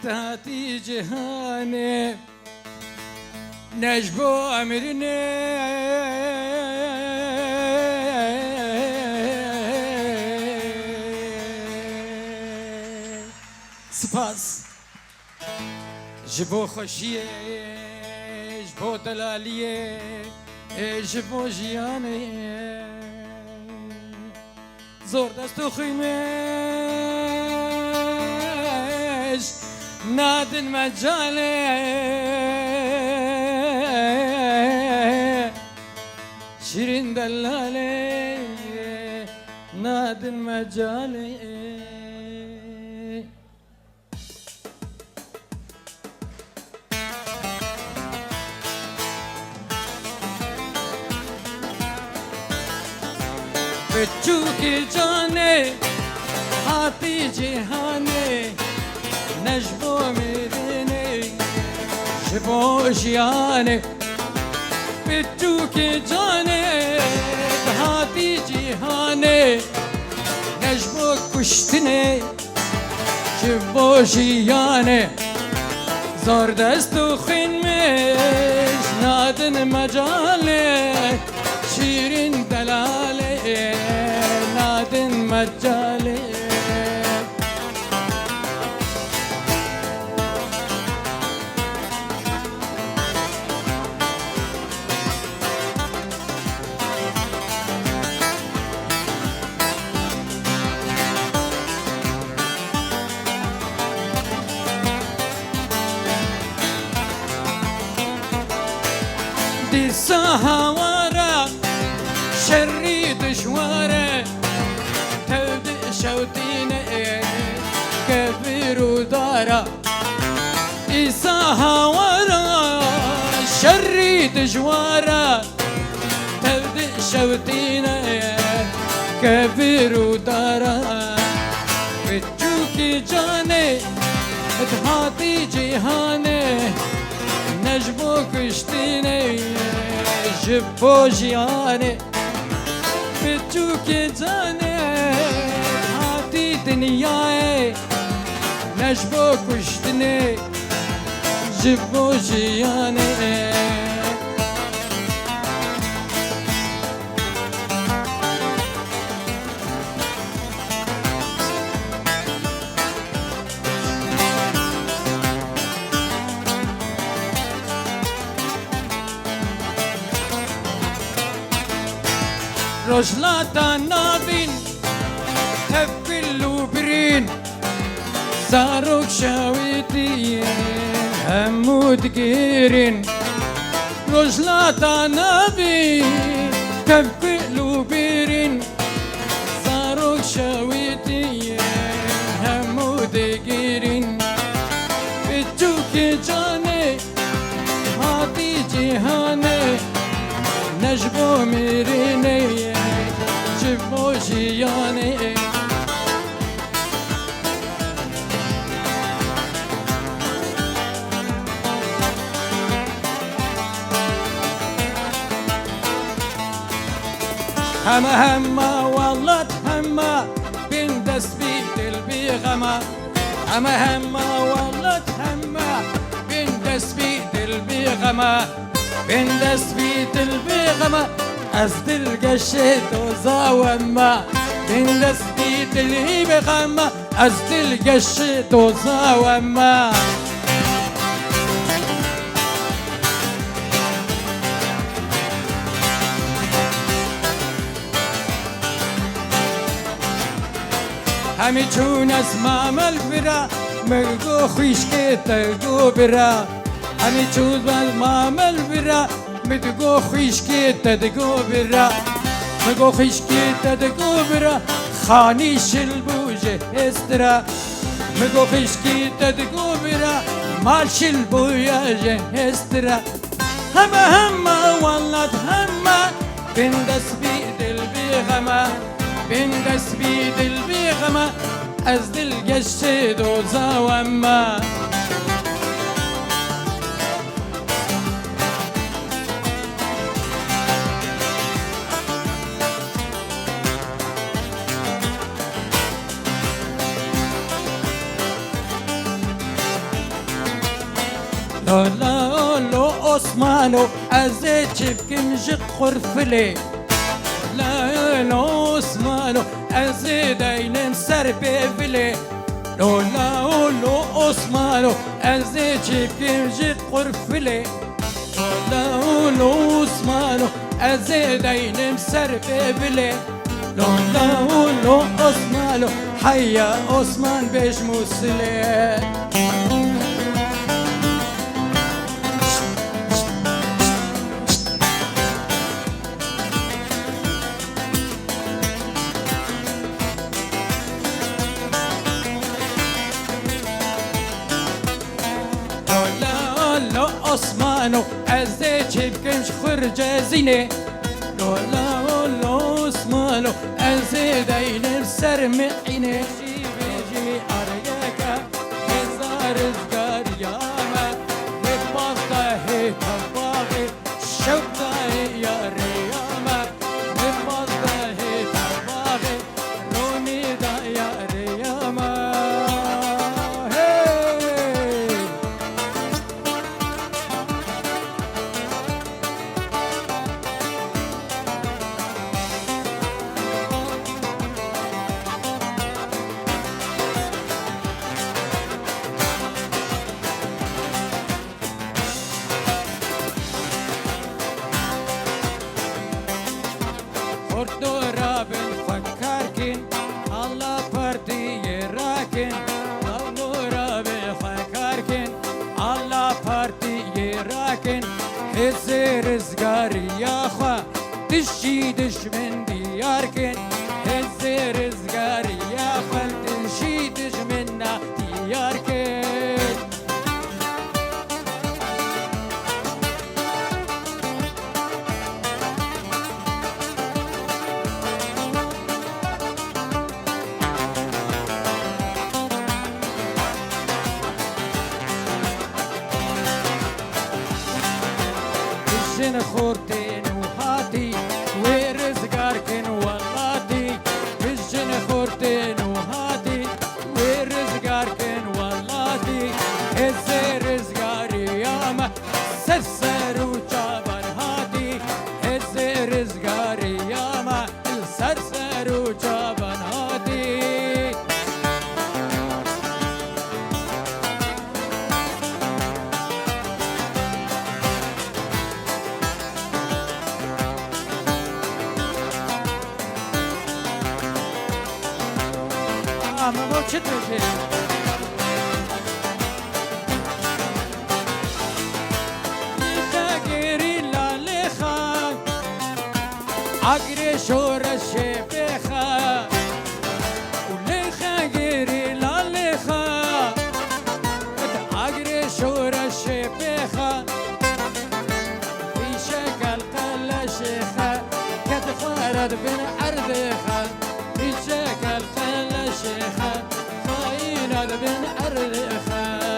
تاتي جهاني نجبو أمرني سپاس جبو خوشیه جبو دلالیه جبو جیانه زور دستو خیمش نادن مجاله شیرین دلاله نادن مجاله بچو کی جانے آتی جہانے نجبو میرے شبو جیانے بچو کی جانے آتی جہانے نجبو کشتنے شبو جیانے زور دستو خنمش نادن مجالے شیرین دلاله نادن مجاله دي سهوارا شري دشواره تبدأ شوتينا كبير ودارا إساها ورا شري دشواره تبدأ شوتينا كبير ودارا بتجوكي جاني تهاتي جيهاني نجبو كشتيني جبو جياني بچو کے جانے آتی دنیائے نجبو کشتنے جبو جیانے رجلاتا نابين هفلو برين زاروك شاويتين همود جيرين رجلاتا نابين هفلو برين زاروك شاويتين همود جيرين بتجوك جاني هاتي جهاني نجبو ميريني جبو جياني هما والله هما بين دسبيت البيغمة هما والله هما بين دسبيت البيغمة بين دسبيت البيغمة أزد القشيت وزاوما بين دسبيت البيغمة أزد القشيت وزاوما همي چون اسمام الفرا ملقو خيشكي تلقو برا همي چون اسمام الفرا متقو خيشكي تدقو برا مقو خيشكي تدقو برا خاني شلبوجه استرا مقو خيشكي تدقو برا مال شلبويا جهسترا هما والله هما بندس بيد البيغمة بندس بيد البيغمة أزد القشد وزاوما لا لو عثمانو ازي تشبكم جق خرفلي لا لو عثمانو ازي داينم سربي فيلي لا لو عثمانو ازي تشبكم جق خرفلي لا لو عثمانو ازي داينم سربي فيلي لا لو عثمانو حيا عثمان بيش مسلي عثمانو ازيتش بكمش خرجة زينة لا عثمانو ازيدين بسر معينة بيجي ارياكا هزار زقار ياما نبضة هي طباغي شوطة يا رياما نبضة هي طباغي روني دا يا رياما Ordora ben fakarkin Allah partiye rakin Ordora ben fakarkin Allah partiye rakin Heze rızgarı yaha Dişi düşmen diyarkin Heze rızgarı yaha Dişi düşmenna diyarkin جن خورتين وهاتي ورزقاركن واللاتي جن خورتين وهاتي ورزقاركن واللاتي هزي رزقاري ياما سرسر وجابر هاتي هزي رزقاري ياما سرسر وجابر هاتي Ama o çıtır Geri laleha Agre şora şebeha Uleha geri laleha Agre şora şebeha Bişe kalkala şeha Kadfarad bin ardeha Bişe kalkala شيخة خاينة بن أرخة